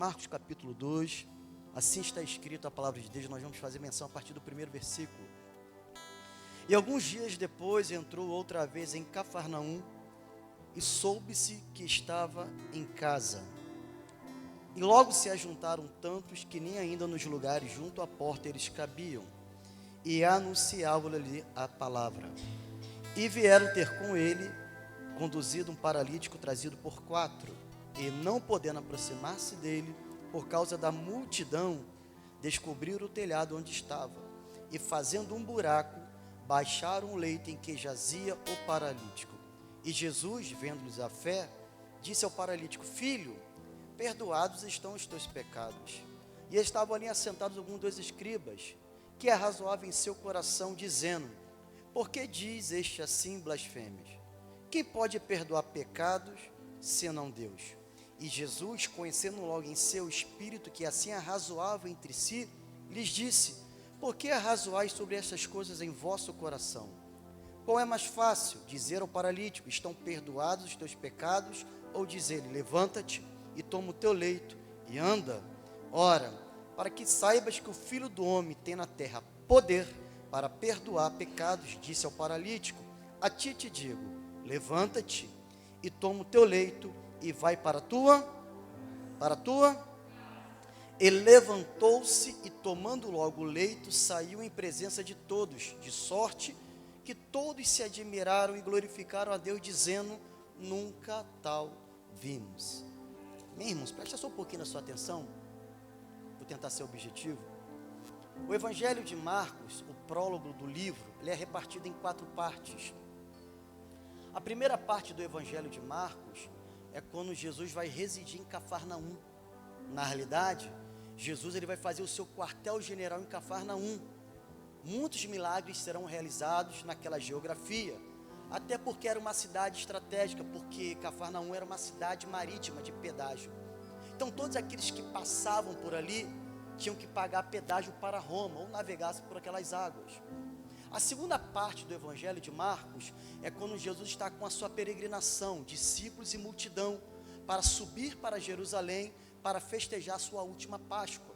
Marcos capítulo 2, assim está escrito a palavra de Deus. Nós vamos fazer menção a partir do primeiro versículo. E alguns dias depois entrou outra vez em Cafarnaum, e soube-se que estava em casa. E logo se ajuntaram tantos que nem ainda nos lugares junto à porta eles cabiam, e anunciavam-lhe a palavra. E vieram ter com ele, conduzido um paralítico trazido por 4, e não podendo aproximar-se dele, por causa da multidão, descobriram o telhado onde estava, e fazendo um buraco, baixaram o leito em que jazia o paralítico. E Jesus, vendo-lhes a fé, disse ao paralítico: Filho, perdoados estão os teus pecados. E estavam ali assentados alguns dos escribas, que arrazoavam em seu coração, dizendo: Por que diz este assim blasfêmias? Quem pode perdoar pecados, senão Deus? E Jesus, conhecendo logo em seu espírito que assim arrazoavam entre si, lhes disse: Por que arrazoais sobre estas coisas em vosso coração? Qual é mais fácil, dizer ao paralítico: Estão perdoados os teus pecados, ou dizer-lhe: Levanta-te e toma o teu leito e anda? Ora, para que saibas que o Filho do Homem tem na terra poder para perdoar pecados, disse ao paralítico: A ti te digo, levanta-te e toma o teu leito e vai para a tua. Ele levantou-se e, tomando logo o leito, saiu em presença de todos, de sorte que todos se admiraram e glorificaram a Deus, dizendo: Nunca tal vimos. Meus irmãos, presta só um pouquinho a sua atenção, vou tentar ser objetivo. O Evangelho de Marcos, o prólogo do livro, ele é repartido em 4 partes. A primeira parte do Evangelho de Marcos é quando Jesus vai residir em Cafarnaum. Na realidade, Jesus ele vai fazer o seu quartel-general em Cafarnaum. Muitos milagres serão realizados naquela geografia, até porque era uma cidade estratégica, porque Cafarnaum era uma cidade marítima de pedágio. Então todos aqueles que passavam por ali tinham que pagar pedágio para Roma, ou navegassem por aquelas águas. A segunda parte do Evangelho de Marcos é quando Jesus está com a sua peregrinação, discípulos e multidão, para subir para Jerusalém, para festejar a sua última Páscoa.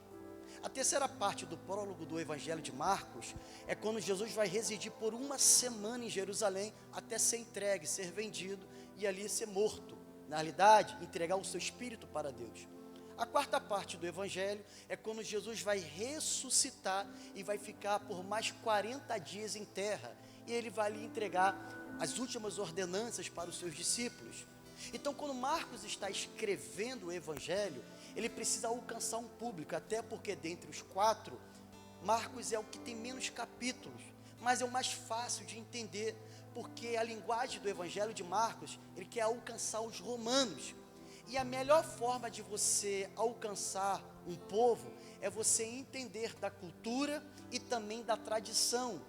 A terceira parte do prólogo do Evangelho de Marcos é quando Jesus vai residir por 1 semana em Jerusalém, até ser entregue, ser vendido e ali ser morto. Na realidade, entregar o seu espírito para Deus. A quarta parte do Evangelho é quando Jesus vai ressuscitar e vai ficar por mais 40 dias em terra. E ele vai lhe entregar as últimas ordenanças para os seus discípulos. Então, quando Marcos está escrevendo o Evangelho, ele precisa alcançar um público, até porque dentre os 4, Marcos é o que tem menos capítulos, mas é o mais fácil de entender, porque a linguagem do Evangelho de Marcos, ele quer alcançar os romanos. E a melhor forma de você alcançar um povo é você entender da cultura e também da tradição.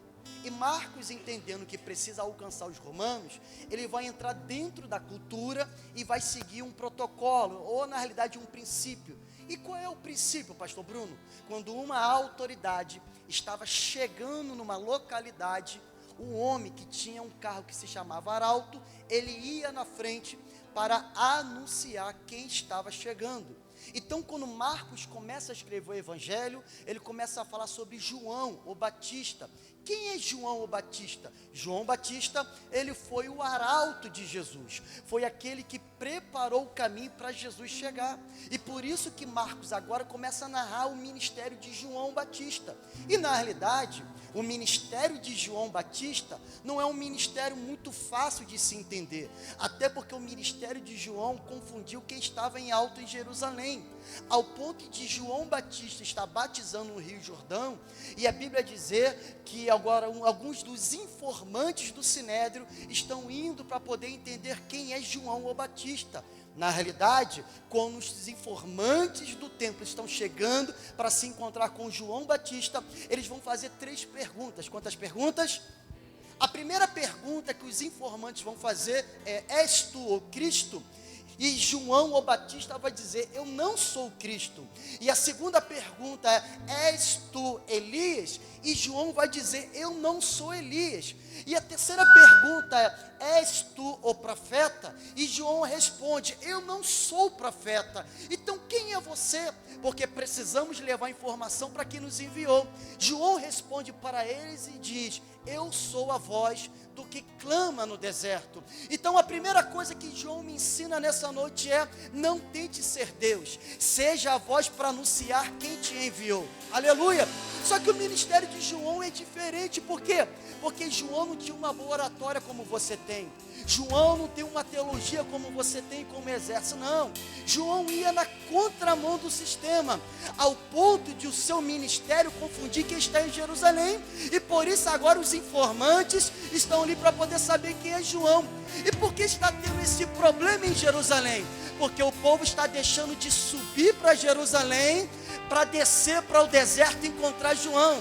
E Marcos, entendendo que precisa alcançar os romanos, ele vai entrar dentro da cultura e vai seguir um protocolo, ou na realidade um princípio. E qual é o princípio, pastor Bruno? Quando uma autoridade estava chegando numa localidade, um homem que tinha um carro que se chamava arauto, ele ia na frente para anunciar quem estava chegando. Então, quando Marcos começa a escrever o Evangelho, ele começa a falar sobre João, o Batista. Quem é João o Batista? João Batista, ele foi o arauto de Jesus, foi aquele que preparou o caminho para Jesus chegar. E por isso que Marcos agora começa a narrar o ministério de João Batista. E na realidade, o ministério de João Batista não é um ministério muito fácil de se entender, até porque o ministério de João confundiu quem estava em alto em Jerusalém, ao ponto de João Batista estar batizando no Rio Jordão, e a Bíblia dizer que agora alguns dos informantes do Sinédrio estão indo para poder entender quem é João o Batista. Na realidade, quando os informantes do templo estão chegando para se encontrar com João Batista, eles vão fazer 3 perguntas. Quantas perguntas? A primeira pergunta que os informantes vão fazer é: És tu o Cristo? E João o Batista vai dizer: eu não sou Cristo. E a segunda pergunta é: és tu Elias? E João vai dizer: eu não sou Elias. E a terceira pergunta é: és tu o profeta? E João responde: eu não sou profeta. Então quem é você? Porque precisamos levar informação para quem nos enviou. João responde para eles e diz: eu sou a voz do que clama no deserto. Então a primeira coisa que João me ensina nessa noite é: não tente ser Deus, seja a voz para anunciar quem te enviou. Aleluia! Só que o ministério de João é diferente. Por quê? Porque João não tinha uma boa oratória como você tem. João não tem uma teologia como você tem, como exerce, não. João ia na contramão do sistema, ao ponto de o seu ministério confundir quem está em Jerusalém, e por isso agora os informantes estão ali para poder saber quem é João. E por que está tendo esse problema em Jerusalém? Porque o povo está deixando de subir para Jerusalém, para descer para o deserto e encontrar João.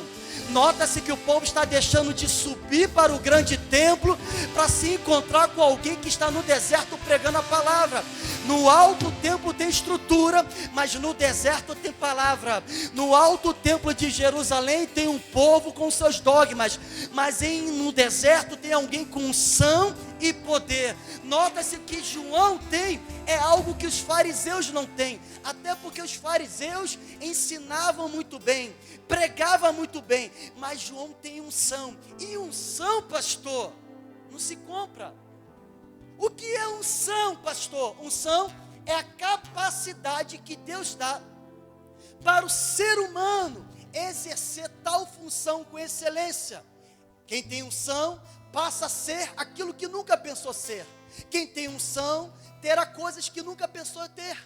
Nota-se que o povo está deixando de subir para o grande templo para se encontrar com alguém que está no deserto pregando a palavra. No alto templo tem estrutura, mas no deserto tem palavra. No alto templo de Jerusalém tem um povo com seus dogmas, mas no deserto tem alguém com unção e poder. Nota-se que João tem é algo que os fariseus não têm, até porque os fariseus ensinavam muito bem, pregavam muito bem, mas João tem unção. E unção, pastor, não se compra. O que é unção, pastor? Unção é a capacidade que Deus dá para o ser humano exercer tal função com excelência. Quem tem unção passa a ser aquilo que nunca pensou ser. Quem tem unção terá coisas que nunca pensou ter.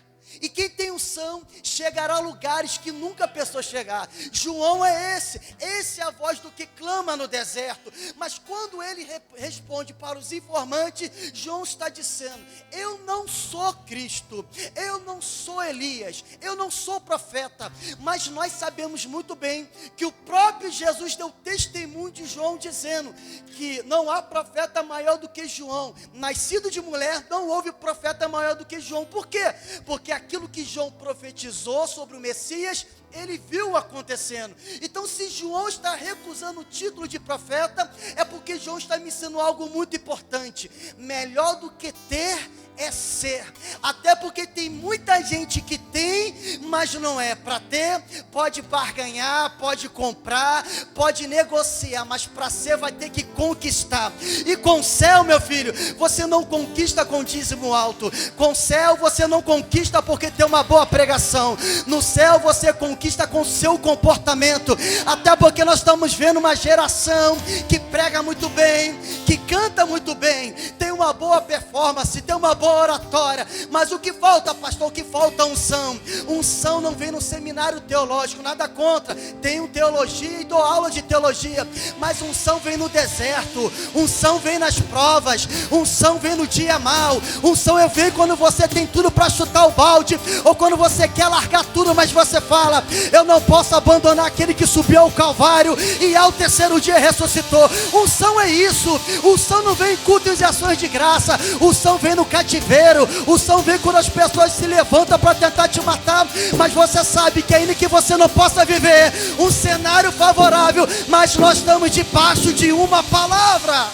E quem tem unção chegará a lugares que nunca pensou chegar. João é esse é a voz do que clama no deserto. Mas quando ele responde para os informantes, João está dizendo: eu não sou Cristo, eu não sou Elias, eu não sou profeta. Mas nós sabemos muito bem que o próprio Jesus deu testemunho de João, dizendo que não há profeta maior do que João. Nascido de mulher, não houve profeta maior do que João. Por quê? Porque aquilo que João profetizou sobre o Messias, ele viu acontecendo. Então, se João está recusando o título de profeta, é porque João está me ensinando algo muito importante: melhor do que ter é ser. Até porque tem muita gente que tem, mas não é. Para ter, pode barganhar, pode comprar, pode negociar, mas para ser vai ter que conquistar. E com céu, meu filho, você não conquista com dízimo alto. Com céu você não conquista porque tem uma boa pregação. No céu você conquista com seu comportamento. Até porque nós estamos vendo uma geração que prega muito bem, que canta muito bem, tem uma boa performance, tem uma boa oratória, mas o que falta, pastor? O que falta? Unção. Unção não vem no seminário teológico, nada contra, tenho teologia e dou aula de teologia, mas unção vem no deserto, unção vem nas provas, unção vem no dia mal, unção vem quando você tem tudo para chutar o balde, ou quando você quer largar tudo, mas você fala: eu não posso abandonar aquele que subiu ao Calvário e ao terceiro dia ressuscitou. Unção é isso. Unção não vem em cultos e ações de graça, unção vem no cativeiro, unção vem quando as pessoas se levantam para tentar te matar, mas você sabe que ainda que você não possa viver um cenário favorável, mas nós estamos debaixo de uma palavra.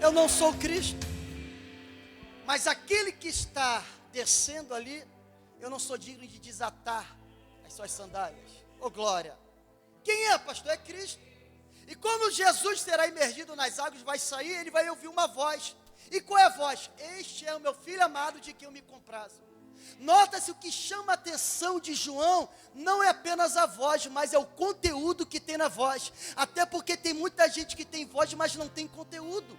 Eu não sou Cristo, mas aquele que está descendo ali, eu não sou digno de desatar as suas sandálias. Oh glória! Quem é, pastor? É Cristo. E quando Jesus será imergido nas águas, vai sair, ele vai ouvir uma voz. E qual é a voz? Este é o meu filho amado de quem eu me comprazo. Nota-se, o que chama a atenção de João não é apenas a voz, mas é o conteúdo que tem na voz. Até porque tem muita gente que tem voz, mas não tem conteúdo.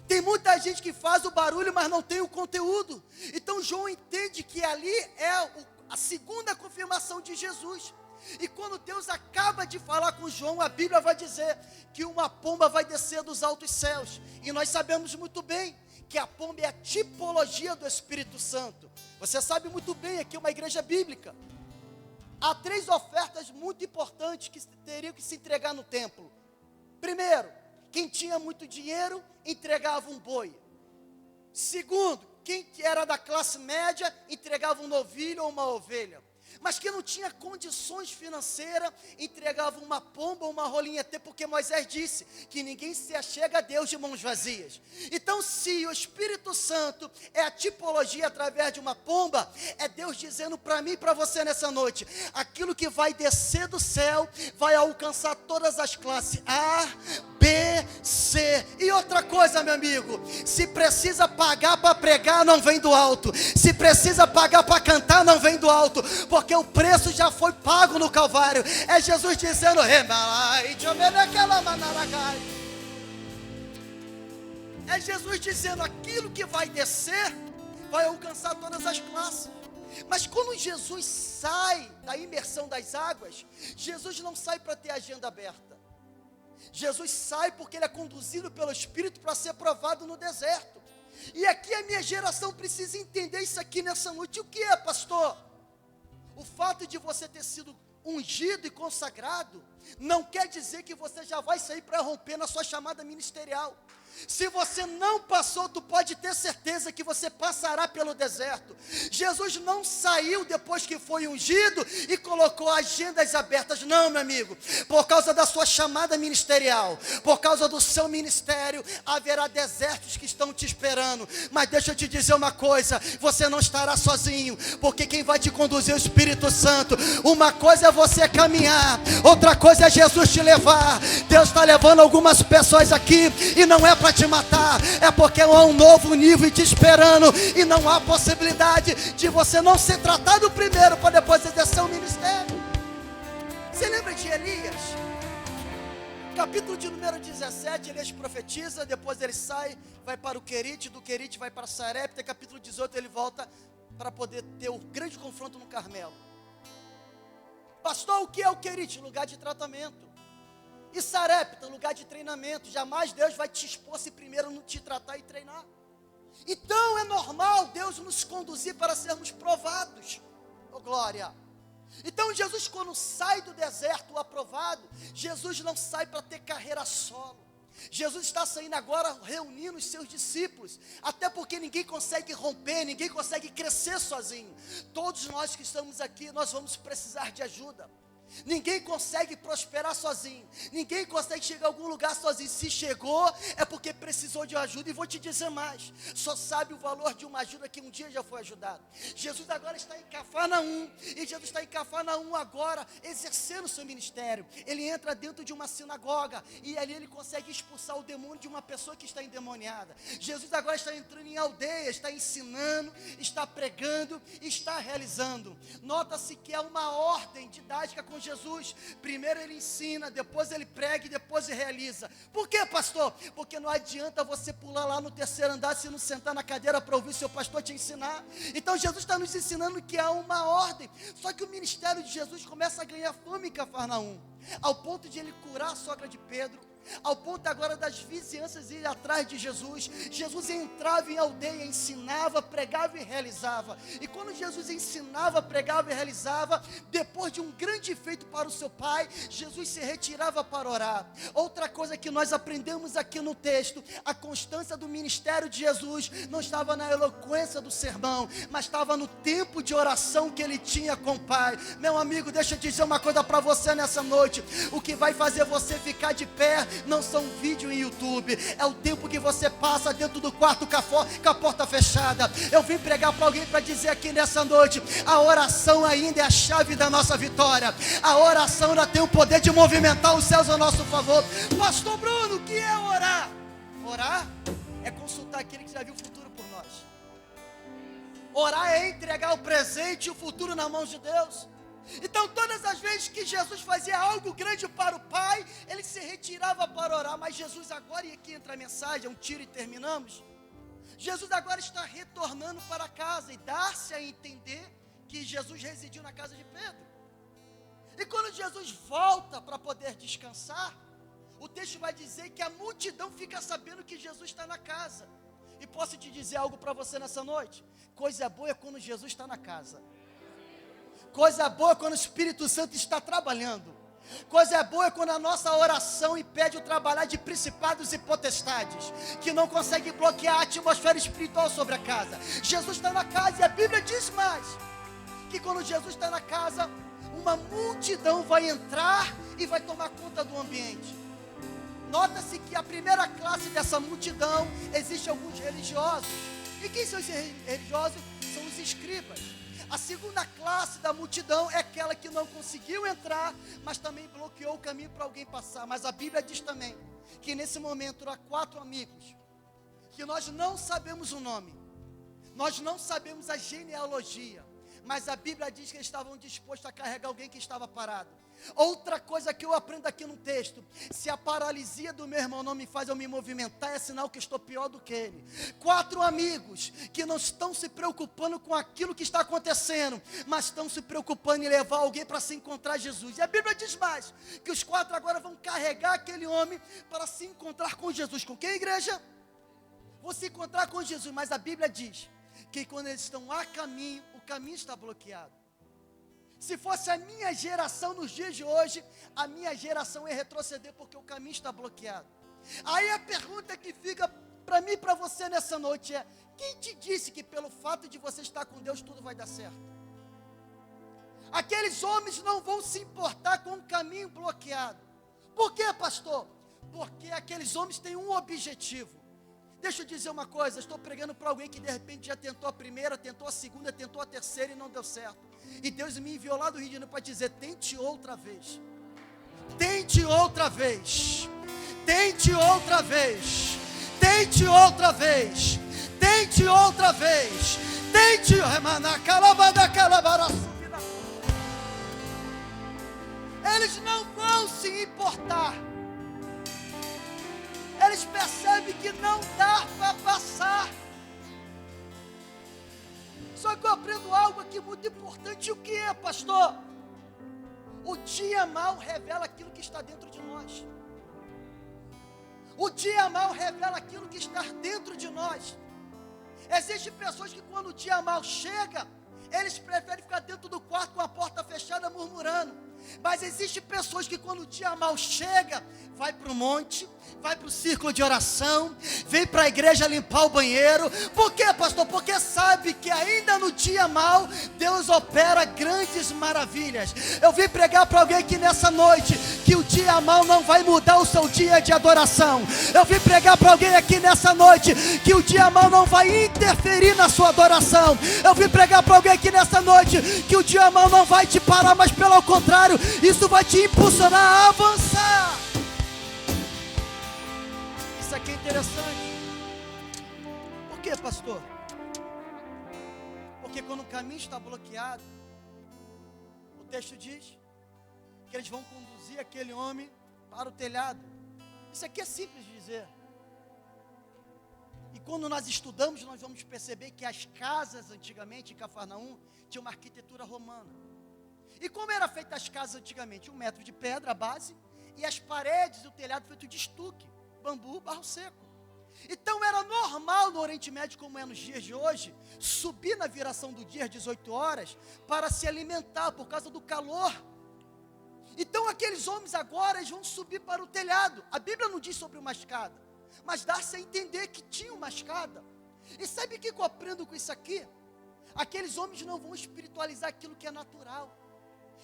Tem muita gente que faz o barulho, mas não tem o conteúdo. Então João entende que ali é a segunda confirmação de Jesus. E quando Deus acaba de falar com João, a Bíblia vai dizer que uma pomba vai descer dos altos céus. E nós sabemos muito bem que a pomba é a tipologia do Espírito Santo. Você sabe muito bem, aqui é uma igreja bíblica. Há 3 ofertas muito importantes que teriam que se entregar no templo. Primeiro, quem tinha muito dinheiro entregava um boi. Segundo, quem era da classe média entregava um novilho ou uma ovelha. Mas quem não tinha condições financeiras entregava uma pomba ou uma rolinha, até porque Moisés disse que ninguém se achega a Deus de mãos vazias. Então, se o Espírito Santo é a tipologia através de uma pomba, é Deus dizendo para mim e para você nessa noite: aquilo que vai descer do céu vai alcançar todas as classes A, B, C. E outra coisa, meu amigo, se precisa pagar para pregar, não vem do alto. Se precisa pagar para cantar, não vem do alto, porque o preço já foi pago no Calvário. É Jesus dizendo: é Jesus dizendo: aquilo que vai descer vai alcançar todas as classes. Mas quando Jesus sai da imersão das águas, Jesus não sai para ter agenda aberta. Jesus sai porque ele é conduzido pelo Espírito para ser provado no deserto. E aqui a minha geração precisa entender isso aqui nessa noite. O que é, pastor? O fato de você ter sido ungido e consagrado não quer dizer que você já vai sair para romper na sua chamada ministerial. Se você não passou, tu pode ter certeza que você passará pelo deserto. Jesus não saiu depois que foi ungido e colocou agendas abertas, não, meu amigo. Por causa da sua chamada ministerial, por causa do seu ministério, haverá desertos que estão te esperando. Mas deixa eu te dizer uma coisa: você não estará sozinho, porque quem vai te conduzir é o Espírito Santo. Uma coisa é você caminhar, outra coisa é Jesus te levar. Deus está levando algumas pessoas aqui e não é para te matar, é porque há um novo nível te esperando, e não há possibilidade de você não ser tratado primeiro para depois exercer o ministério. Você lembra de Elias? Capítulo de número 17, Elias profetiza, depois ele sai, vai para o Querite, do Querite vai para Sarepta, capítulo 18 ele volta para poder ter o grande confronto no Carmelo. Pastor, o que é o Querite? Lugar de tratamento. E Sarepta, lugar de treinamento. Jamais Deus vai te expor se primeiro não te tratar e treinar. Então é normal Deus nos conduzir para sermos provados. Oh, glória! Então Jesus, quando sai do deserto aprovado, Jesus não sai para ter carreira solo. Jesus está saindo agora reunindo os seus discípulos, até porque ninguém consegue romper, ninguém consegue crescer sozinho. Todos nós que estamos aqui, nós vamos precisar de ajuda. Ninguém consegue prosperar sozinho, ninguém consegue chegar a algum lugar sozinho. Se chegou, é porque precisou de ajuda. E vou te dizer mais: só sabe o valor de uma ajuda que um dia já foi ajudado. Jesus agora está em Cafarnaum, e Jesus está em Cafarnaum agora, exercendo o seu ministério. Ele entra dentro de uma sinagoga, e ali ele consegue expulsar o demônio de uma pessoa que está endemoniada. Jesus agora está entrando em aldeias, está ensinando, está pregando, está realizando. Nota-se que é uma ordem didática com Jesus. Primeiro ele ensina, depois ele prega e depois ele realiza. Por quê, pastor? Porque não adianta você pular lá no terceiro andar se não sentar na cadeira para ouvir seu pastor te ensinar. Então Jesus está nos ensinando que há uma ordem. Só que o ministério de Jesus começa a ganhar fama em Cafarnaum, ao ponto de ele curar a sogra de Pedro, ao ponto agora das vizinhanças ir atrás de Jesus. Jesus entrava em aldeia, ensinava, pregava e realizava. E quando Jesus ensinava, pregava e realizava, depois de um grande feito para o seu pai, Jesus se retirava para orar. Outra coisa que nós aprendemos aqui no texto: a constância do ministério de Jesus não estava na eloquência do sermão, mas estava no tempo de oração que ele tinha com o Pai. Meu amigo, deixa eu dizer uma coisa para você nessa noite: o que vai fazer você ficar de pé não são vídeos em YouTube, é o tempo que você passa dentro do quarto com a porta fechada. Eu vim pregar para alguém para dizer aqui nessa noite: a oração ainda é a chave da nossa vitória. A oração ainda tem o poder de movimentar os céus a nosso favor. Pastor Bruno, o que é orar? Orar é consultar aquele que já viu o futuro por nós. Orar é entregar o presente e o futuro nas mãos de Deus. Então todas as vezes que Jesus fazia algo grande para o Pai, ele se retirava para orar. Mas Jesus agora, e aqui entra a mensagem, é um tiro e terminamos. Jesus agora está retornando para casa, e dá-se a entender que Jesus residiu na casa de Pedro. E quando Jesus volta para poder descansar, o texto vai dizer que a multidão fica sabendo que Jesus está na casa. E posso te dizer algo para você nessa noite: coisa boa é quando Jesus está na casa. Coisa boa quando o Espírito Santo está trabalhando. Coisa boa é quando a nossa oração impede o trabalhar de principados e potestades, que não conseguem bloquear a atmosfera espiritual sobre a casa. Jesus está na casa e a Bíblia diz mais, que quando Jesus está na casa, uma multidão vai entrar e vai tomar conta do ambiente. Nota-se que a primeira classe dessa multidão, existe alguns religiosos. E quem são esses religiosos? São os escribas. A segunda classe da multidão é aquela que não conseguiu entrar, mas também bloqueou o caminho para alguém passar. Mas a Bíblia diz também que nesse momento há 4 amigos, que nós não sabemos o nome, nós não sabemos a genealogia, mas a Bíblia diz que eles estavam dispostos a carregar alguém que estava parado. Outra coisa que eu aprendo aqui no texto: se a paralisia do meu irmão não me faz eu me movimentar, é sinal que estou pior do que ele. 4 amigos que não estão se preocupando com aquilo que está acontecendo, mas estão se preocupando em levar alguém para se encontrar Jesus. E a Bíblia diz mais, que os 4 agora vão carregar aquele homem para se encontrar com Jesus. Com quem, igreja? Vão se encontrar com Jesus. Mas a Bíblia diz que quando eles estão a caminho, o caminho está bloqueado. Se fosse a minha geração nos dias de hoje, a minha geração ia retroceder porque o caminho está bloqueado. Aí a pergunta que fica para mim e para você nessa noite é: quem te disse que pelo fato de você estar com Deus tudo vai dar certo? Aqueles homens não vão se importar com o caminho bloqueado. Por quê, pastor? Porque aqueles homens têm um objetivo. Deixa eu dizer uma coisa, estou pregando para alguém que de repente já tentou a primeira, tentou a segunda, tentou a terceira e não deu certo. E Deus me enviou lá do Rio de Janeiro para dizer: tente outra vez. Tente outra vez. Tente outra vez. Tente outra vez. Tente outra vez. Tente. Eles não vão se importar. Eles percebem que não dá para passar. Só que eu aprendo algo aqui muito importante. O que é, pastor? O dia mau revela aquilo que está dentro de nós. O dia mau revela aquilo que está dentro de nós. Existem pessoas que quando o dia mau chega, eles preferem ficar dentro do quarto com a porta fechada murmurando. Mas existem pessoas que quando o dia mau chega, vai para o monte, vai para o círculo de oração, vem para a igreja limpar o banheiro. Por quê, pastor? Porque sabe que ainda no dia mau, Deus opera grandes maravilhas. Eu vim pregar para alguém aqui nessa noite, que o dia mau não vai mudar o seu dia de adoração. Eu vim pregar para alguém aqui nessa noite, que o dia mau não vai interferir na sua adoração. Eu vim pregar para alguém aqui nessa noite, que o dia mau não vai te parar, mas pelo contrário, isso vai te impulsionar a avançar. Isso aqui é interessante. Por quê, pastor? Porque quando o caminho está bloqueado, o texto diz que eles vão conduzir aquele homem para o telhado. Isso aqui é simples de dizer. E quando nós estudamos, nós vamos perceber que as casas antigamente em Cafarnaum tinham uma arquitetura romana. E como eram feitas as casas antigamente? 1 metro de pedra, a base, e as paredes do telhado feito de estuque, bambu, barro seco. Então era normal no Oriente Médio, como é nos dias de hoje, subir na viração do dia às 18 horas para se alimentar por causa do calor. Então aqueles homens agora eles vão subir para o telhado. A Bíblia não diz sobre uma escada, mas dá-se a entender que tinha uma escada. E sabe o que eu aprendo com isso aqui? Aqueles homens não vão espiritualizar aquilo que é natural.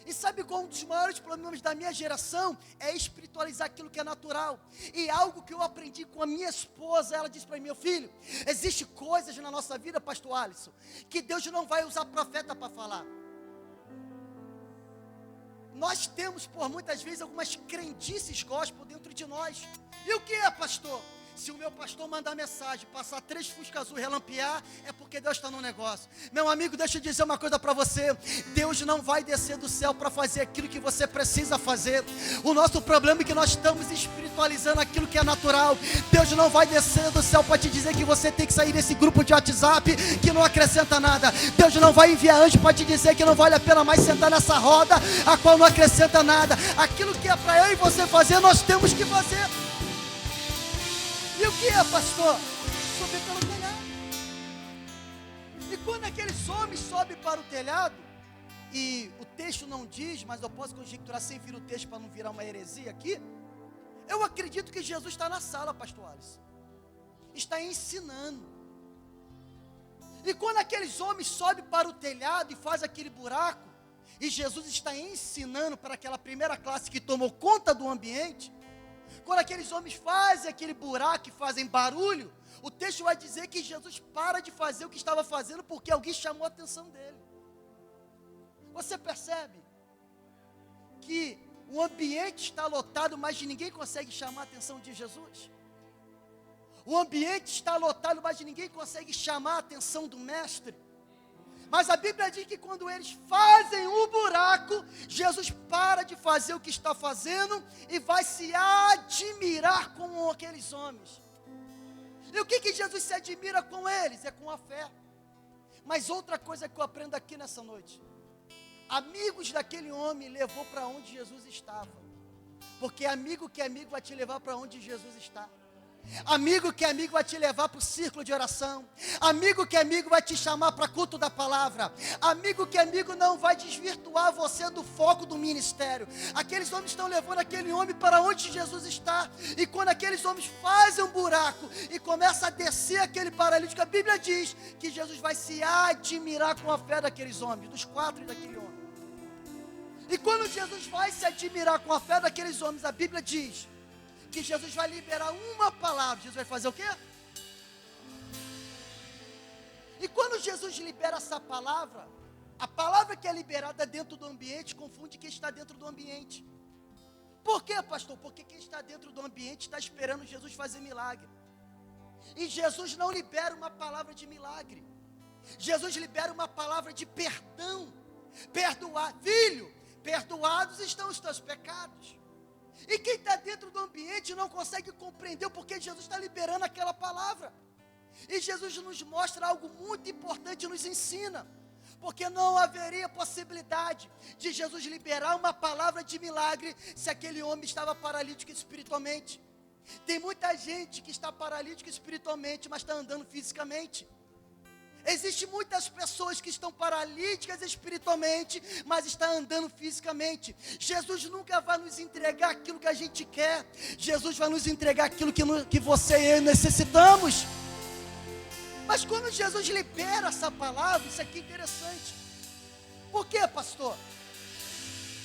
E sabe qual um dos maiores problemas da minha geração? É espiritualizar aquilo que é natural. E algo que eu aprendi com a minha esposa, ela disse para mim: meu filho, existem coisas na nossa vida, pastor Alisson, que Deus não vai usar profeta para falar. Nós temos por muitas vezes algumas crendices gospel dentro de nós. E o que é, pastor? Se o meu pastor mandar mensagem, passar 3 fusca azul, relampear, é porque Deus está no negócio. Meu amigo, deixa eu dizer uma coisa para você. Deus não vai descer do céu para fazer aquilo que você precisa fazer. O nosso problema é que nós estamos espiritualizando aquilo que é natural. Deus não vai descer do céu para te dizer que você tem que sair desse grupo de WhatsApp que não acrescenta nada. Deus não vai enviar anjo para te dizer que não vale a pena mais sentar nessa roda, a qual não acrescenta nada. Aquilo que é para eu e você fazer, nós temos que fazer. E o que é, pastor? Subir pelo telhado. E quando aqueles homens sobem para o telhado, e o texto não diz, mas eu posso conjecturar sem vir o texto para não virar uma heresia aqui. Eu acredito que Jesus está na sala, pastor Alisson, está ensinando. E quando aqueles homens sobem para o telhado e fazem aquele buraco, e Jesus está ensinando para aquela primeira classe que tomou conta do ambiente, quando aqueles homens fazem aquele buraco e fazem barulho, o texto vai dizer que Jesus para de fazer o que estava fazendo porque alguém chamou a atenção dele. Você percebe que o ambiente está lotado, mas ninguém consegue chamar a atenção de Jesus? O ambiente está lotado, mas ninguém consegue chamar a atenção do mestre. Mas a Bíblia diz que quando eles fazem o buraco, Jesus para de fazer o que está fazendo e vai se admirar com aqueles homens. E o que Jesus se admira com eles? É com a fé. Mas outra coisa que eu aprendo aqui nessa noite: amigos daquele homem levou para onde Jesus estava. Porque amigo que é amigo vai te levar para onde Jesus está. Amigo que é amigo vai te levar para o círculo de oração. Amigo que é amigo vai te chamar para culto da palavra. Amigo que é amigo não vai desvirtuar você do foco do ministério. Aqueles homens estão levando aquele homem para onde Jesus está. E quando aqueles homens fazem um buraco e começa a descer aquele paralítico, a Bíblia diz que Jesus vai se admirar com a fé daqueles homens, dos 4 e daquele homem. E quando Jesus vai se admirar com a fé daqueles homens, a Bíblia diz que Jesus vai liberar uma palavra. Jesus vai fazer o quê? E quando Jesus libera essa palavra, a palavra que é liberada dentro do ambiente confunde quem está dentro do ambiente. Por quê, pastor? Porque quem está dentro do ambiente está esperando Jesus fazer milagre. E Jesus não libera uma palavra de milagre. Jesus libera uma palavra de perdão. Perdoar, filho, perdoados estão os teus pecados. E quem está dentro do ambiente não consegue compreender o porquê Jesus está liberando aquela palavra. E Jesus nos mostra algo muito importante, nos ensina. Porque não haveria possibilidade de Jesus liberar uma palavra de milagre se aquele homem estava paralítico espiritualmente. Tem muita gente que está paralítica espiritualmente, mas está andando fisicamente. Existem muitas pessoas que estão paralíticas espiritualmente, mas estão andando fisicamente. Jesus nunca vai nos entregar aquilo que a gente quer. Jesus vai nos entregar aquilo que você e eu necessitamos. Mas quando Jesus libera essa palavra, isso aqui é interessante. Por quê, pastor?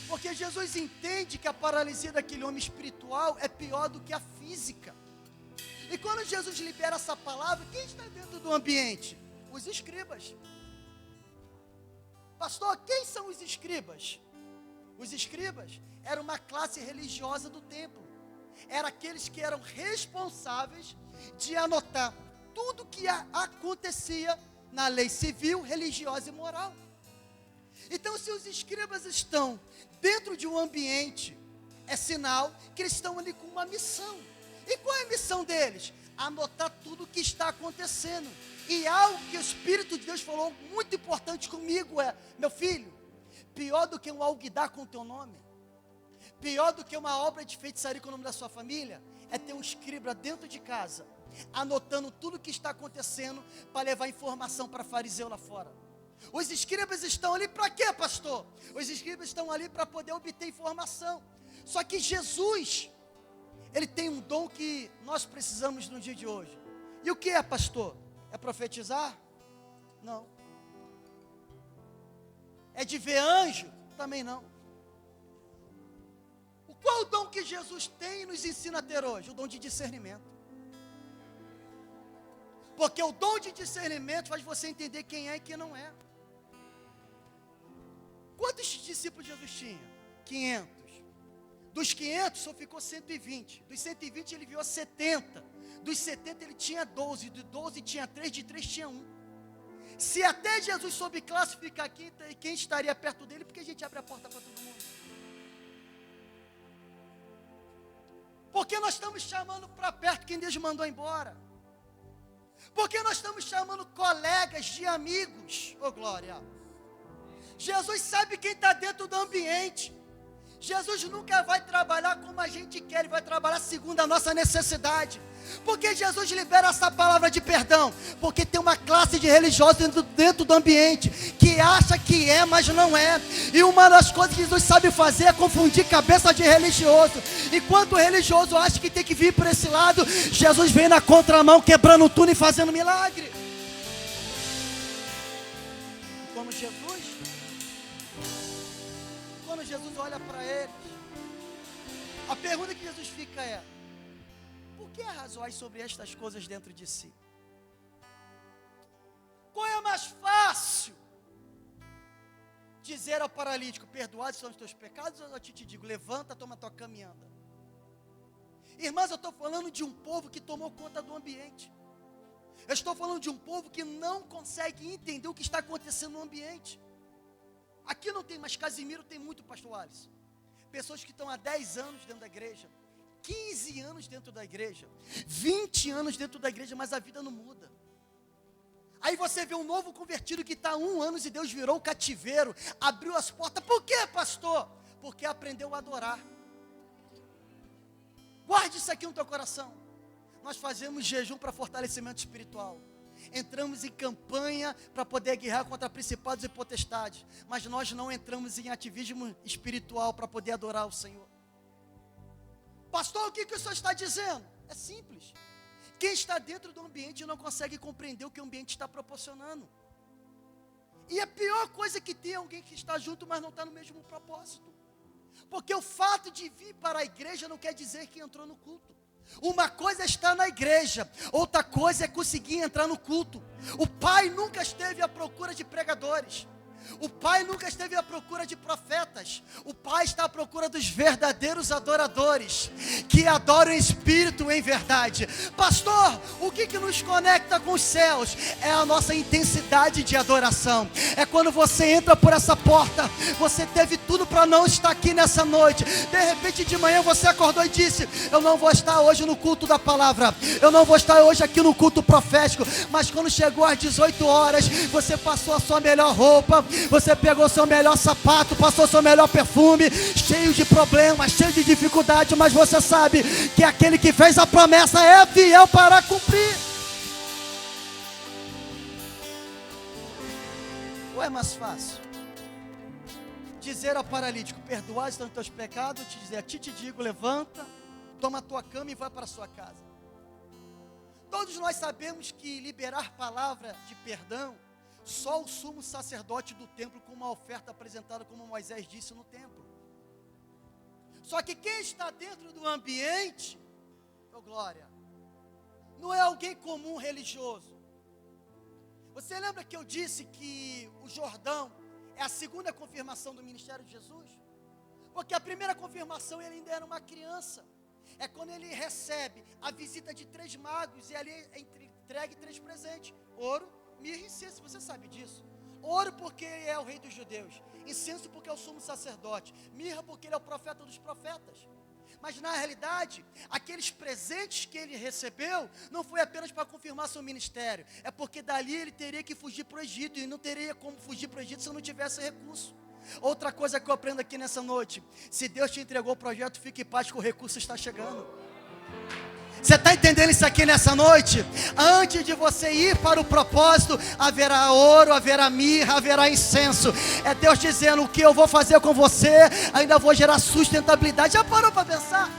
Porque Jesus entende que a paralisia daquele homem espiritual é pior do que a física. E quando Jesus libera essa palavra, quem está dentro do ambiente? Os escribas. Pastor, quem são os escribas? Os escribas eram uma classe religiosa do templo. Eram aqueles que eram responsáveis de anotar tudo que acontecia na lei civil, religiosa e moral. Então, se os escribas estão dentro de um ambiente, é sinal que eles estão ali com uma missão. E qual é a missão deles? Anotar tudo o que está acontecendo. E algo que o Espírito de Deus falou muito importante comigo é: meu filho, pior do que um alguidar com o teu nome, pior do que uma obra de feitiçaria com o nome da sua família, é ter um escriba dentro de casa, anotando tudo o que está acontecendo, para levar informação para fariseu lá fora. Os escribas estão ali para quê, pastor? Os escribas estão ali para poder obter informação. Só que Jesus, ele tem um dom que nós precisamos no dia de hoje. E o que é, pastor? É profetizar? Não. É de ver anjo? Também não. Qual o dom que Jesus tem e nos ensina a ter hoje? O dom de discernimento. Porque o dom de discernimento faz você entender quem é e quem não é. Quantos discípulos Jesus tinha? 500. Dos 500 só ficou 120. Dos 120 ele enviou 70. Dos 70 ele tinha 12. De 12 tinha 3. De 3 tinha 1. Se até Jesus soube classificar quem estaria perto dele, porque a gente abre a porta para todo mundo. Porque nós estamos chamando para perto quem Deus mandou embora. Porque nós estamos chamando colegas de amigos. Oh, glória. Jesus sabe quem está dentro do ambiente. Jesus nunca vai trabalhar como a gente quer, Ele vai trabalhar segundo a nossa necessidade. Por que Jesus libera essa palavra de perdão? Porque tem uma classe de religiosos dentro do ambiente que acha que é, mas não é. E uma das coisas que Jesus sabe fazer é confundir cabeça de religioso. Enquanto o religioso acha que tem que vir por esse lado, Jesus vem na contramão, quebrando tudo e fazendo milagre. Quando Jesus olha para eles, a pergunta que Jesus fica é: por que arrazoais sobre estas coisas dentro de si? Qual é mais fácil? Dizer ao paralítico: perdoados são os teus pecados, ou eu te digo, levanta, toma tua cama e anda? Irmãs, eu estou falando de um povo que tomou conta do ambiente. Eu estou falando de um povo que não consegue entender o que está acontecendo no ambiente. Aqui não tem mais Casimiro, tem muito pastor Alisson. Pessoas que estão há 10 anos dentro da igreja, 15 anos dentro da igreja, 20 anos dentro da igreja, mas a vida não muda. Aí você vê um novo convertido que está há 1 ano e Deus virou o cativeiro, abriu as portas. Por quê, pastor? Porque aprendeu a adorar. Guarde isso aqui no teu coração. Nós fazemos jejum para fortalecimento espiritual. Entramos em campanha para poder guerrear contra principados e potestades. Mas nós não entramos em ativismo espiritual para poder adorar o Senhor. Pastor, o que o senhor está dizendo? É simples. Quem está dentro do ambiente não consegue compreender o que o ambiente está proporcionando. E a pior coisa que tem é alguém que está junto, mas não está no mesmo propósito. Porque o fato de vir para a igreja não quer dizer que entrou no culto. Uma coisa é estar na igreja, outra coisa é conseguir entrar no culto. O Pai nunca esteve à procura de pregadores. O Pai nunca esteve à procura de profetas. O Pai está à procura dos verdadeiros adoradores, que adoram em espírito e em verdade. Pastor, o que nos conecta com os céus? É a nossa intensidade de adoração. É quando você entra por essa porta, você teve tudo para não estar aqui nessa noite. De repente de manhã você acordou e disse: eu não vou estar hoje no culto da palavra, eu não vou estar hoje aqui no culto profético. Mas quando chegou às 18 horas, você passou a sua melhor roupa, você pegou seu melhor sapato, passou seu melhor perfume, cheio de problemas, cheio de dificuldade, mas você sabe que aquele que fez a promessa é fiel para cumprir. Ou é mais fácil dizer ao paralítico: perdoados estão os teus pecados, te dizer: a ti te digo, levanta, toma a tua cama e vai para a sua casa? Todos nós sabemos que liberar palavra de perdão, só o sumo sacerdote do templo, com uma oferta apresentada como Moisés disse no templo. Só que quem está dentro do ambiente, oh glória, não é alguém comum religioso. Você lembra que eu disse que o Jordão é a segunda confirmação do ministério de Jesus? Porque a primeira confirmação ele ainda era uma criança. É quando ele recebe a visita de 3 magos e ali é entregue 3 presentes: ouro, mirra e incenso. Você sabe disso. Ouro porque ele é o rei dos judeus, incenso porque é o sumo sacerdote, mirra porque ele é o profeta dos profetas. Mas na realidade, aqueles presentes que ele recebeu não foi apenas para confirmar seu ministério, é porque dali ele teria que fugir para o Egito, e não teria como fugir para o Egito se não tivesse recurso. Outra coisa que eu aprendo aqui nessa noite: se Deus te entregou o projeto, fique em paz que o recurso está chegando. Você está entendendo isso aqui nessa noite? Antes de você ir para o propósito, haverá ouro, haverá mirra, haverá incenso. É Deus dizendo: o que eu vou fazer com você, ainda vou gerar sustentabilidade. Já parou para pensar?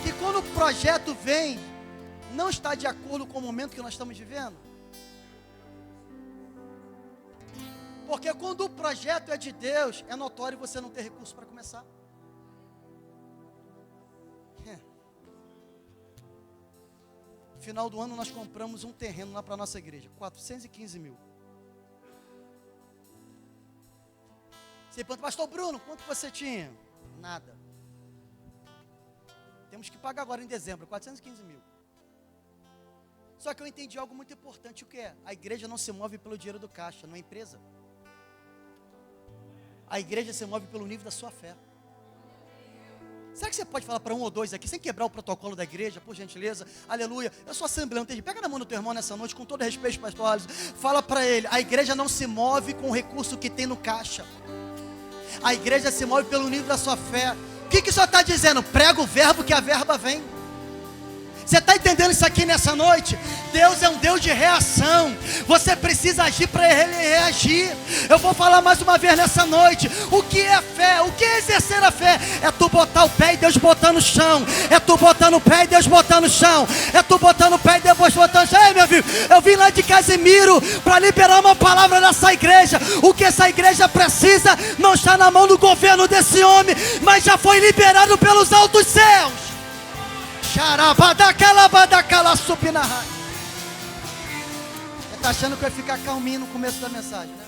Que quando o projeto vem, não está de acordo com o momento que nós estamos vivendo? Porque quando o projeto é de Deus, é notório você não ter recurso para começar. No final do ano nós compramos um terreno lá para a nossa igreja, 415 mil. Você pergunta: pastor Bruno, quanto você tinha? Nada. Temos que pagar agora em dezembro, 415 mil. Só que eu entendi algo muito importante: o que é? A igreja não se move pelo dinheiro do caixa, não é empresa. A igreja se move pelo nível da sua fé. Será que você pode falar para 1 ou 2 aqui, sem quebrar o protocolo da igreja, por gentileza? Aleluia. Eu sou assembleano, pega na mão do teu irmão nessa noite, com todo respeito, pastor Alisson. Fala para ele: a igreja não se move com o recurso que tem no caixa. A igreja se move pelo nível da sua fé. O que o senhor está dizendo? Prega o verbo que a verba vem. Você está entendendo isso aqui nessa noite? Deus é um Deus de reação. Você precisa agir para Ele reagir. Eu vou falar mais uma vez nessa noite. O que é fé? O que é exercer a fé? É tu botar o pé e Deus botar no chão. É tu botando o pé e Deus botar no chão. É tu botando o pé e Deus botando no chão. Ei, meu filho, eu vim lá de Casimiro para liberar uma palavra nessa igreja. O que essa igreja precisa não está na mão do governo desse homem, mas já foi liberado pelos altos céus. Você está achando que vai ficar calminho no começo da mensagem, né?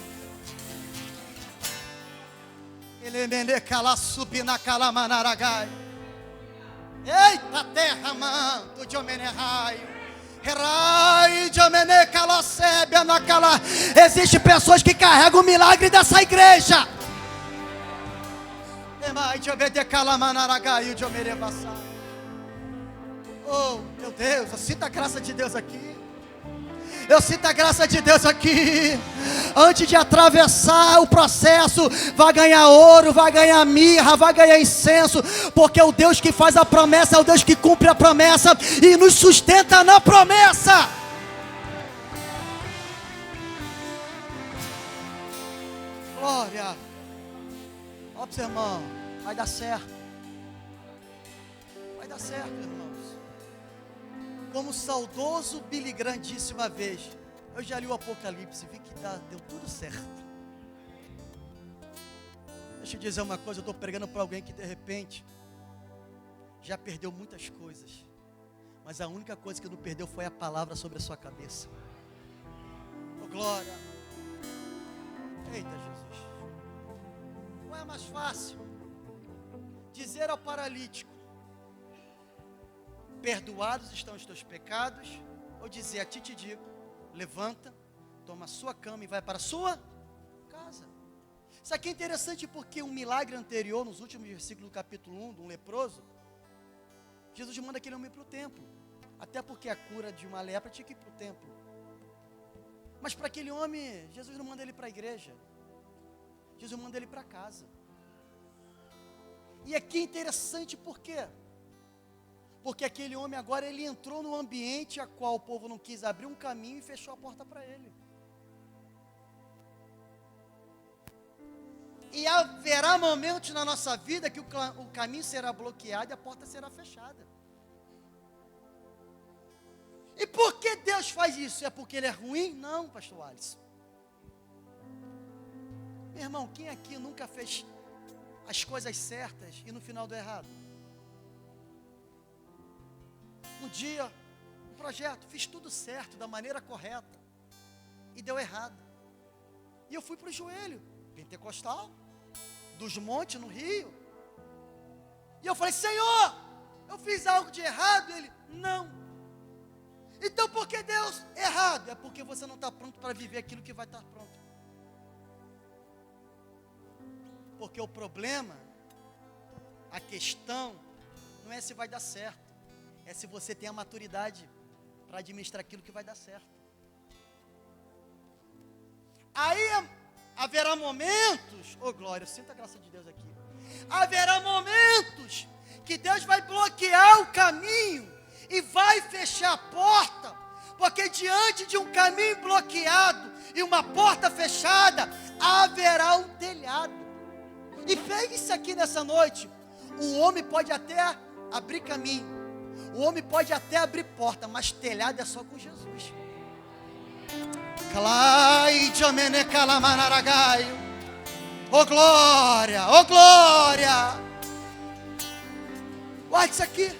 Eita terra, manto de homeneraio. Existem pessoas que carregam o milagre dessa igreja. Oh, meu Deus, eu sinto a graça de Deus aqui. Eu sinto a graça de Deus aqui. Antes de atravessar o processo, vai ganhar ouro, vai ganhar mirra, vai ganhar incenso. Porque o Deus que faz a promessa é o Deus que cumpre a promessa e nos sustenta na promessa. Glória. Ó para o seu irmão, vai dar certo. Vai dar certo, irmãos. Como o saudoso Billy Graham disse uma vez, eu já li o Apocalipse, vi que deu tudo certo. Deixa eu dizer uma coisa, eu estou pregando para alguém que de repente já perdeu muitas coisas, mas a única coisa que não perdeu foi a palavra sobre a sua cabeça. Oh, glória. Eita Jesus. Não é mais fácil dizer ao paralítico: perdoados estão os teus pecados, ou dizer: a ti te digo, levanta, toma a sua cama e vai para a sua casa. Isso aqui é interessante porque um milagre anterior, nos últimos versículos do capítulo 1, de um leproso, Jesus manda aquele homem para o templo, até porque a cura de uma lepra tinha que ir para o templo. Mas para aquele homem, Jesus não manda ele para a igreja, Jesus manda ele para casa. E aqui é interessante por quê? Porque aquele homem agora, ele entrou num ambiente a qual o povo não quis abrir um caminho e fechou a porta para ele. E haverá momentos na nossa vida que o caminho será bloqueado e a porta será fechada. E por que Deus faz isso? É porque Ele é ruim? Não, pastor Alisson. Meu irmão, quem aqui nunca fez as coisas certas e no final deu errado? Um dia, um projeto, fiz tudo certo, da maneira correta, e deu errado. E eu fui para o joelho, pentecostal, dos montes no Rio. E eu falei: Senhor, eu fiz algo de errado? Ele: não. Então por que Deus? Errado. É porque você não está pronto para viver aquilo que vai estar pronto. Porque o problema, a questão, não é se vai dar certo. É se você tem a maturidade para administrar aquilo que vai dar certo. Aí haverá momentos, oh glória, eu sinto a graça de Deus aqui. Haverá momentos que Deus vai bloquear o caminho e vai fechar a porta, porque diante de um caminho bloqueado e uma porta fechada, haverá um telhado. E pegue isso aqui nessa noite. O homem pode até abrir caminho, o homem pode até abrir porta, mas telhado é só com Jesus. Oh glória, oh glória. Guarde isso aqui.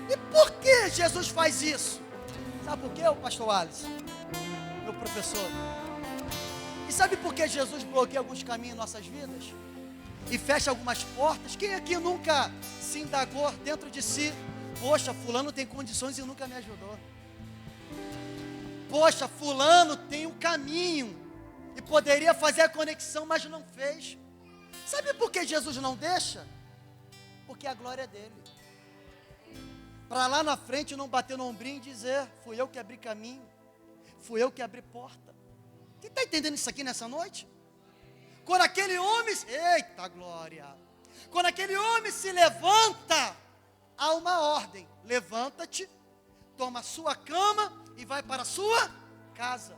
E por que Jesus faz isso? Sabe por quê, pastor Alisson, meu professor? E sabe por que Jesus bloqueia alguns caminhos em nossas vidas? E fecha algumas portas? Quem aqui nunca se indagou dentro de si: poxa, fulano tem condições e nunca me ajudou. Poxa, fulano tem um caminho e poderia fazer a conexão, mas não fez. Sabe por que Jesus não deixa? Porque a glória é dele. Para lá na frente não bater no ombrinho e dizer: fui eu que abri caminho, fui eu que abri porta. Quem está entendendo isso aqui nessa noite? Quando aquele homem, eita glória, quando aquele homem se levanta há uma ordem: levanta-te, toma a sua cama e vai para a sua casa.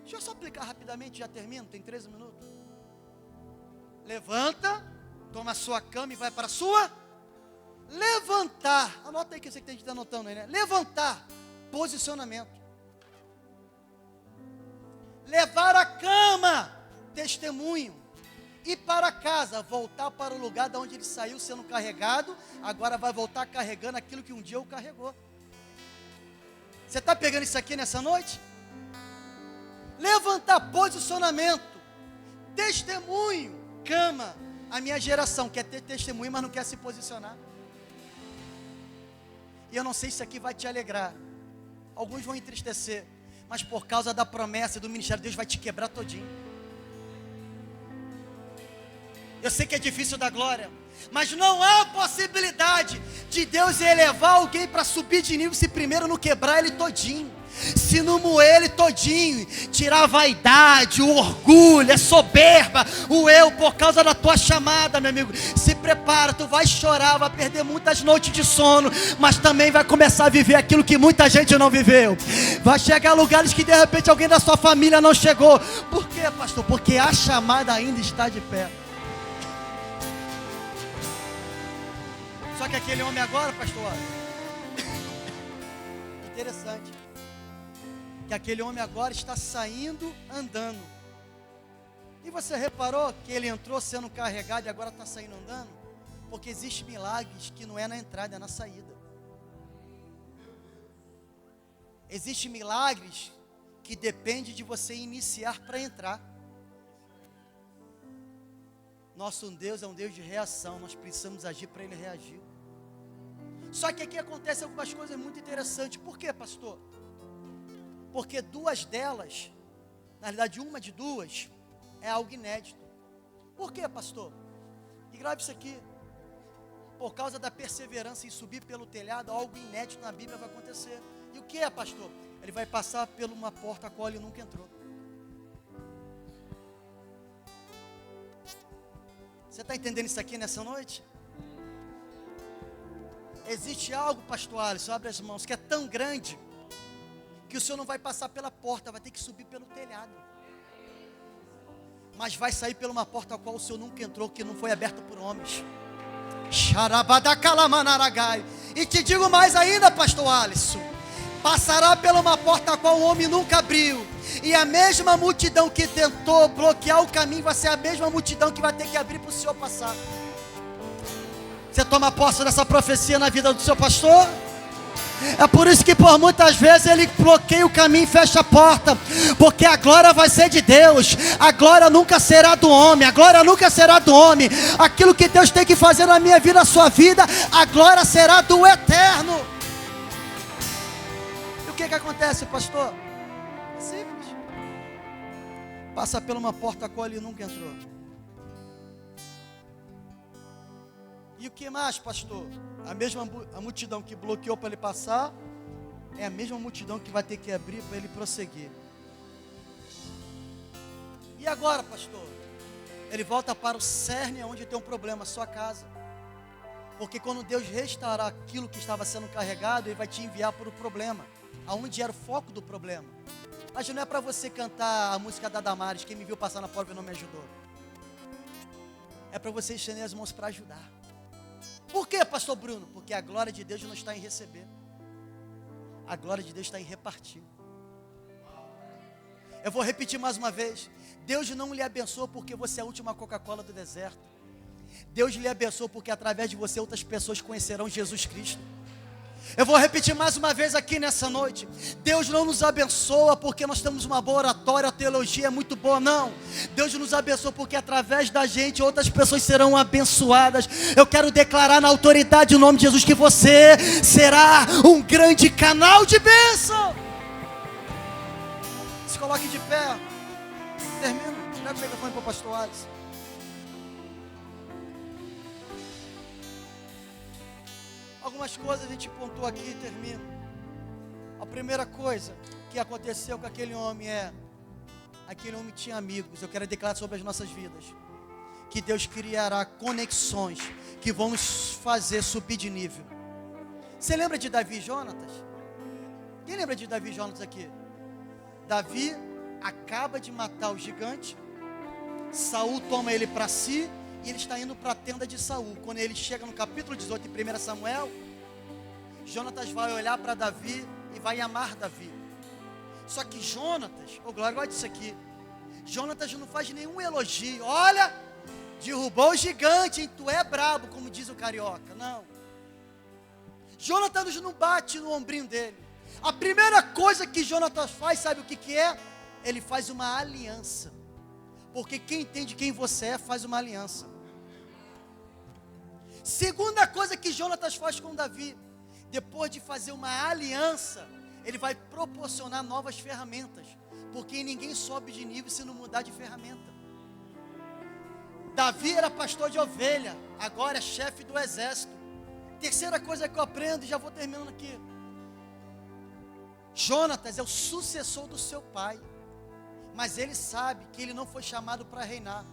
Deixa eu só aplicar rapidamente, já termino, tem 13 minutos. Levanta, toma a sua cama e vai para a sua. Levantar, anota aí que você tem que estar anotando aí, né? Levantar, posicionamento. Levar a cama, testemunho. Ir para casa, voltar para o lugar de onde ele saiu sendo carregado, agora vai voltar carregando aquilo que um dia o carregou. Você está pegando isso aqui nessa noite? Levantar, posicionamento, testemunho, cama. A minha geração quer ter testemunho, mas não quer se posicionar. E eu não sei se isso aqui vai te alegrar. Alguns vão entristecer, mas por causa da promessa do ministério, Deus vai te quebrar todinho. Eu sei que é difícil dar glória, mas não há possibilidade de Deus elevar alguém para subir de nível se primeiro não quebrar ele todinho, se não moer ele todinho, tirar a vaidade, o orgulho, a soberba, o eu, por causa da tua chamada, meu amigo. Se prepara, tu vai chorar, vai perder muitas noites de sono, mas também vai começar a viver aquilo que muita gente não viveu. Vai chegar a lugares que de repente alguém da sua família não chegou. Por quê, pastor? Porque a chamada ainda está de pé. Só que aquele homem agora, pastor, interessante, que aquele homem agora está saindo andando. E você reparou que ele entrou sendo carregado e agora está saindo andando? Porque existem milagres que não é na entrada, é na saída. Existem milagres que depende de você iniciar para entrar. Nosso Deus é um Deus de reação, nós precisamos agir para Ele reagir. Só que aqui acontecem algumas coisas muito interessantes. Por quê, pastor? Porque duas delas, na realidade uma de duas, é algo inédito. Por quê, pastor? E grave isso aqui. Por causa da perseverança em subir pelo telhado, algo inédito na Bíblia vai acontecer. E o que é, pastor? Ele vai passar por uma porta a qual ele nunca entrou. Você está entendendo isso aqui nessa noite? Existe algo, pastor Alisson, abre as mãos, que é tão grande, que o senhor não vai passar pela porta, vai ter que subir pelo telhado. Mas vai sair por uma porta a qual o senhor nunca entrou, que não foi aberta por homens. E te digo mais ainda, pastor Alisson, passará por uma porta a qual o homem nunca abriu. E a mesma multidão que tentou bloquear o caminho vai ser a mesma multidão que vai ter que abrir para o senhor passar. Você toma posse dessa profecia na vida do seu pastor? É por isso que por muitas vezes ele bloqueia o caminho e fecha a porta, porque a glória vai ser de Deus. A glória nunca será do homem, a glória nunca será do homem. Aquilo que Deus tem que fazer na minha vida, na sua vida, a glória será do eterno. E o que acontece, pastor? É simples. Passa por uma porta a qual ele nunca entrou. E o que mais, pastor? A multidão que bloqueou para ele passar é a mesma multidão que vai ter que abrir para ele prosseguir. E agora, pastor? Ele volta para o cerne onde tem um problema, a sua casa. Porque quando Deus restaurar aquilo que estava sendo carregado, Ele vai te enviar para o problema, aonde era o foco do problema. Mas não é para você cantar a música da Damares, quem me viu passar na prova e não me ajudou. É para você estender as mãos para ajudar. Por quê, pastor Bruno? Porque a glória de Deus não está em receber. A glória de Deus está em repartir. Eu vou repetir mais uma vez. Deus não lhe abençoa porque você é a última Coca-Cola do deserto. Deus lhe abençoa porque através de você outras pessoas conhecerão Jesus Cristo. Eu vou repetir mais uma vez aqui nessa noite. Deus não nos abençoa porque nós temos uma boa oratória, a teologia é muito boa, não. Deus nos abençoa porque através da gente outras pessoas serão abençoadas. Eu quero declarar na autoridade do nome de Jesus que você será um grande canal de bênção. Se coloque de pé. Termino. Pega o microfone para o pastor Alisson. Algumas coisas a gente pontuou aqui e termino. A primeira coisa que aconteceu com aquele homem aquele homem tinha amigos. Eu quero declarar sobre as nossas vidas. que Deus criará conexões que vão nos fazer subir de nível. Você lembra de Davi e Jonatas? Quem lembra de Davi e Jonatas aqui? Davi acaba de matar o gigante, Saul toma ele para si, e ele está indo para a tenda de Saul. Quando ele chega no capítulo 18 de 1 Samuel, Jonatas vai olhar para Davi e vai amar Davi. Só que Jonatas, glória, guarda isso aqui, Jonatas não faz nenhum elogio. Olha, derrubou o gigante, hein? Tu é brabo, como diz o carioca. Não. Jonatas não bate no ombrinho dele. A primeira coisa que Jonatas faz, sabe o que é? Ele faz uma aliança. Porque quem entende quem você é, faz uma aliança. Segunda coisa que Jonatas faz com Davi, depois de fazer uma aliança, ele vai proporcionar novas ferramentas. Porque ninguém sobe de nível se não mudar de ferramenta. Davi era pastor de ovelha, agora é chefe do exército. Terceira coisa que eu aprendo, e já vou terminando aqui. Jonatas é o sucessor do seu pai. Mas ele sabe que ele não foi chamado para reinar.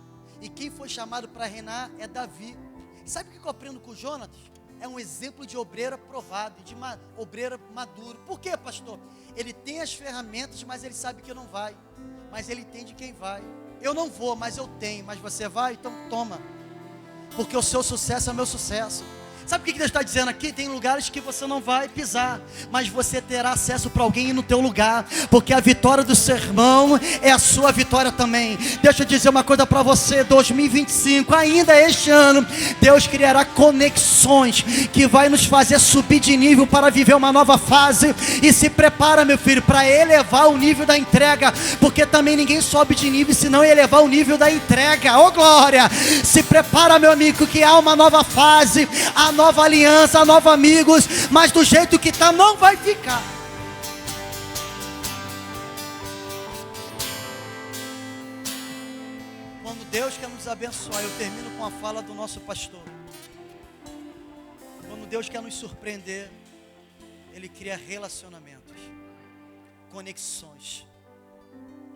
E quem foi chamado para reinar é Davi. Sabe o que eu aprendo com Jonatas? É um exemplo de obreiro aprovado, de obreiro maduro. Por quê, pastor? Ele tem as ferramentas, mas ele sabe que não vai. Mas ele entende quem vai. Eu não vou, mas eu tenho. Mas você vai? Então toma. Porque o seu sucesso é o meu sucesso. Sabe o que Deus está dizendo aqui? Tem lugares que você não vai pisar, mas você terá acesso para alguém ir no teu lugar, porque a vitória do seu irmão é a sua vitória também. Deixa eu dizer uma coisa para você, 2025, ainda este ano, Deus criará conexões que vai nos fazer subir de nível para viver uma nova fase. E se prepara, meu filho, para elevar o nível da entrega, porque também ninguém sobe de nível se não elevar o nível da entrega. Oh glória! Se prepara, meu amigo, que há uma nova fase, a nova aliança, novos amigos, mas do jeito que está não vai ficar. Quando Deus quer nos abençoar, eu termino com a fala do nosso pastor. Quando Deus quer nos surpreender, Ele cria relacionamentos, conexões,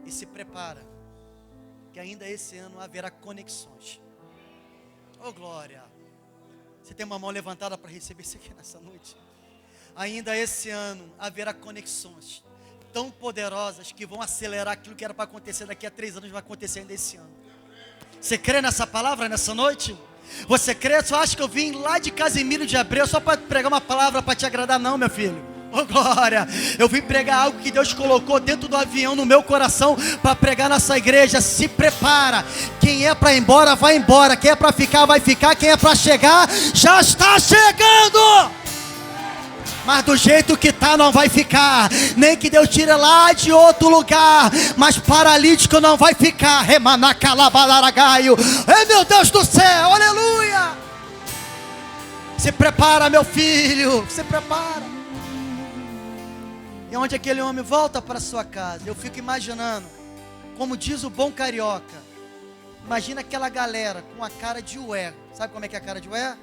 e se prepara, que ainda esse ano haverá conexões. Oh glória! Você tem uma mão levantada para receber isso aqui nessa noite? Ainda esse ano haverá conexões tão poderosas que vão acelerar aquilo que era para acontecer daqui a 3 anos, vai acontecer ainda esse ano. Você crê nessa palavra nessa noite? Você crê? Só acha que eu vim lá de Casimiro de Abreu só para pregar uma palavra para te agradar? Não, meu filho. Oh glória, eu vim pregar algo que Deus colocou dentro do avião no meu coração para pregar nessa igreja. Se prepara, quem é para ir embora vai embora, quem é para ficar vai ficar, quem é para chegar já está chegando. Mas do jeito que está não vai ficar, nem que Deus tire lá de outro lugar, mas paralítico não vai ficar. Remanacalabalaragaio, ei meu Deus do céu, aleluia. Se prepara, meu filho, se prepara. E onde aquele homem volta para sua casa, eu fico imaginando, como diz o bom carioca, imagina aquela galera com a cara de ué. Sabe como é que é a cara de ué?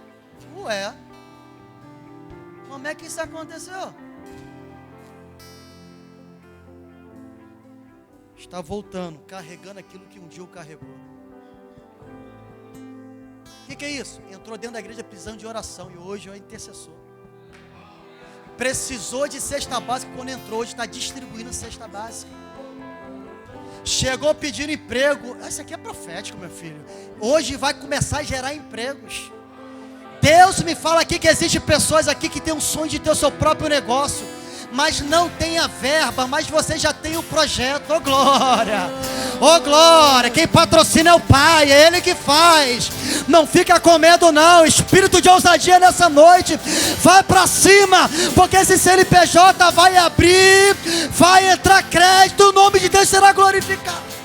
Ué, como é que isso aconteceu? Está voltando, carregando aquilo que um dia o carregou. O que é isso? Entrou dentro da igreja precisando de oração e hoje é intercessor. Precisou de cesta básica quando entrou, hoje está distribuindo cesta básica. Chegou pedindo emprego. Isso aqui é profético, meu filho. Hoje vai começar a gerar empregos. Deus me fala aqui que existem pessoas aqui que têm um sonho de ter o seu próprio negócio, mas não tem a verba, mas você já tem o projeto. Oh glória, oh glória. Quem patrocina é o Pai, é Ele que faz. Não fica com medo não, espírito de ousadia nessa noite, vai para cima, porque esse CNPJ vai abrir, vai entrar crédito, o nome de Deus será glorificado.